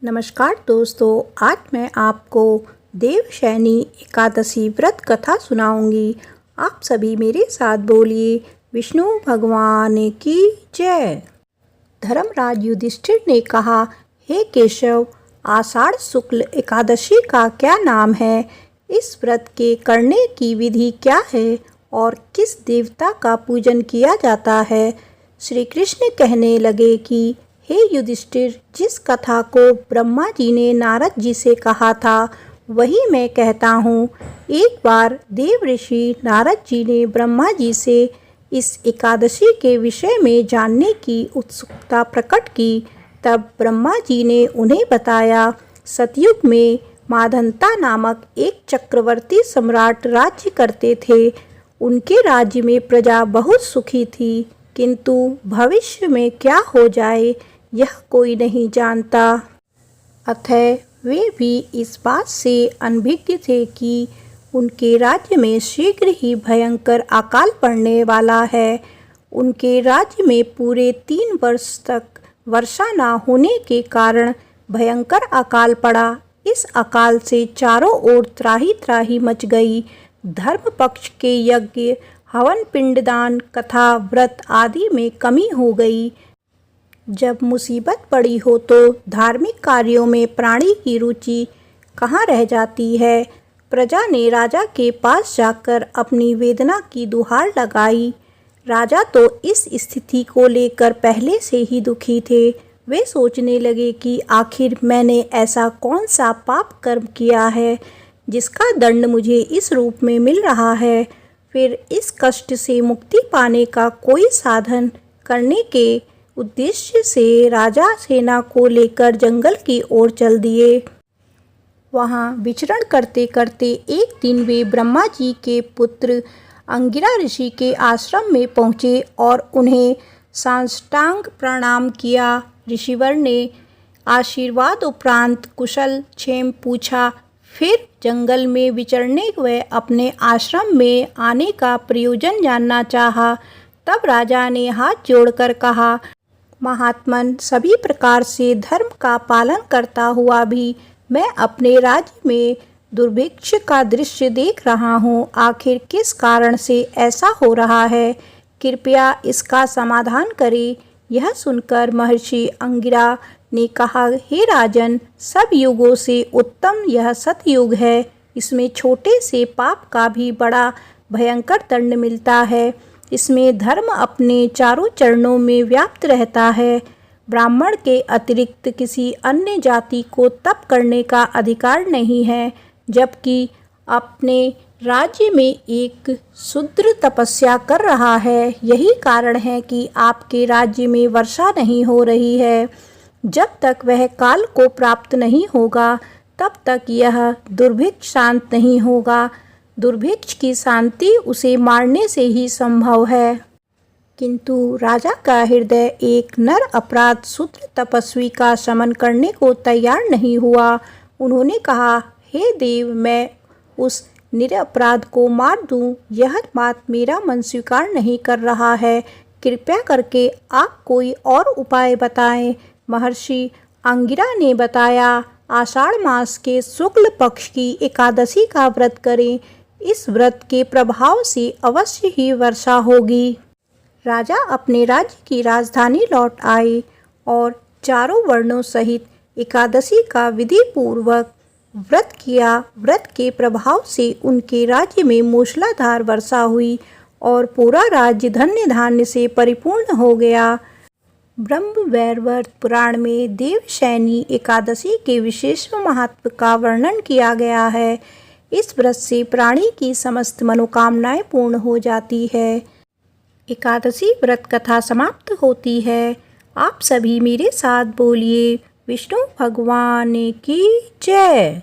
नमस्कार दोस्तों, आज मैं आपको देवशयनी एकादशी व्रत कथा सुनाऊंगी। आप सभी मेरे साथ बोलिए, विष्णु भगवान की जय। धर्मराज युधिष्ठिर ने कहा, हे केशव, आषाढ़ शुक्ल एकादशी का क्या नाम है? इस व्रत के करने की विधि क्या है और किस देवता का पूजन किया जाता है? श्री कृष्ण कहने लगे कि हे युधिष्ठिर, जिस कथा को ब्रह्मा जी ने नारद जी से कहा था वही मैं कहता हूँ। एक बार देव ऋषि नारद जी ने ब्रह्मा जी से इस एकादशी के विषय में जानने की उत्सुकता प्रकट की। तब ब्रह्मा जी ने उन्हें बताया, सतयुग में माधंता नामक एक चक्रवर्ती सम्राट राज्य करते थे। उनके राज्य में प्रजा बहुत सुखी थी, किंतु भविष्य में क्या हो जाए यह कोई नहीं जानता। अतः वे भी इस बात से अनभिज्ञ थे कि उनके राज्य में शीघ्र ही भयंकर अकाल पड़ने वाला है। उनके राज्य में पूरे 3 वर्ष तक वर्षा न होने के कारण भयंकर अकाल पड़ा। इस अकाल से चारों ओर त्राही त्राही मच गई। धर्म पक्ष के यज्ञ, हवन, पिंडदान, कथा, व्रत आदि में कमी हो गई। जब मुसीबत पड़ी हो तो धार्मिक कार्यों में प्राणी की रुचि कहाँ रह जाती है। प्रजा ने राजा के पास जाकर अपनी वेदना की दुहार लगाई। राजा तो इस स्थिति को लेकर पहले से ही दुखी थे। वे सोचने लगे कि आखिर मैंने ऐसा कौन सा पाप कर्म किया है जिसका दंड मुझे इस रूप में मिल रहा है। फिर इस कष्ट से मुक्ति पाने का कोई साधन करने के उद्देश्य से राजा सेना को लेकर जंगल की ओर चल दिए। वहाँ विचरण करते करते एक दिन वे ब्रह्मा जी के पुत्र अंगिरा ऋषि के आश्रम में पहुँचे और उन्हें साष्टांग प्रणाम किया। ऋषिवर ने आशीर्वाद उपरांत कुशल क्षेम पूछा। फिर जंगल में विचरने व अपने आश्रम में आने का प्रयोजन जानना चाहा। तब राजा ने हाथ जोड़कर कहा, महात्मन, सभी प्रकार से धर्म का पालन करता हुआ भी मैं अपने राज्य में दुर्भिक्ष का दृश्य देख रहा हूँ। आखिर किस कारण से ऐसा हो रहा है? कृपया इसका समाधान करें। यह सुनकर महर्षि अंगिरा ने कहा, हे राजन, सब युगों से उत्तम यह सतयुग है। इसमें छोटे से पाप का भी बड़ा भयंकर दंड मिलता है। इसमें धर्म अपने चारों चरणों में व्याप्त रहता है। ब्राह्मण के अतिरिक्त किसी अन्य जाति को तप करने का अधिकार नहीं है, जबकि अपने राज्य में एक शूद्र तपस्या कर रहा है। यही कारण है कि आपके राज्य में वर्षा नहीं हो रही है। जब तक वह काल को प्राप्त नहीं होगा तब तक यह दुर्भिक्ष शांत नहीं होगा। दुर्भिक्ष की शांति उसे मारने से ही संभव है। किंतु राजा का हृदय एक नर अपराध शूद्र तपस्वी का शमन करने को तैयार नहीं हुआ। उन्होंने कहा, हे देव, मैं उस निरपराध को मार दूं, यह बात मेरा मन स्वीकार नहीं कर रहा है। कृपया करके आप कोई और उपाय बताएं। महर्षि अंगिरा ने बताया, आषाढ़ मास के शुक्ल पक्ष की एकादशी का व्रत करें। इस व्रत के प्रभाव से अवश्य ही वर्षा होगी। राजा अपने राज्य की राजधानी लौट आए और चारों वर्णों सहित एकादशी का विधि पूर्वक व्रत किया। व्रत के प्रभाव से उनके राज्य में मूसलाधार वर्षा हुई और पूरा राज्य धन्य धान्य से परिपूर्ण हो गया। ब्रह्मवैवर्त पुराण में देवशयनी एकादशी के विशेष महत्व का वर्णन किया गया है। इस व्रत से प्राणी की समस्त मनोकामनाएं पूर्ण हो जाती है। एकादशी व्रत कथा समाप्त होती है। आप सभी मेरे साथ बोलिए, विष्णु भगवान की जय।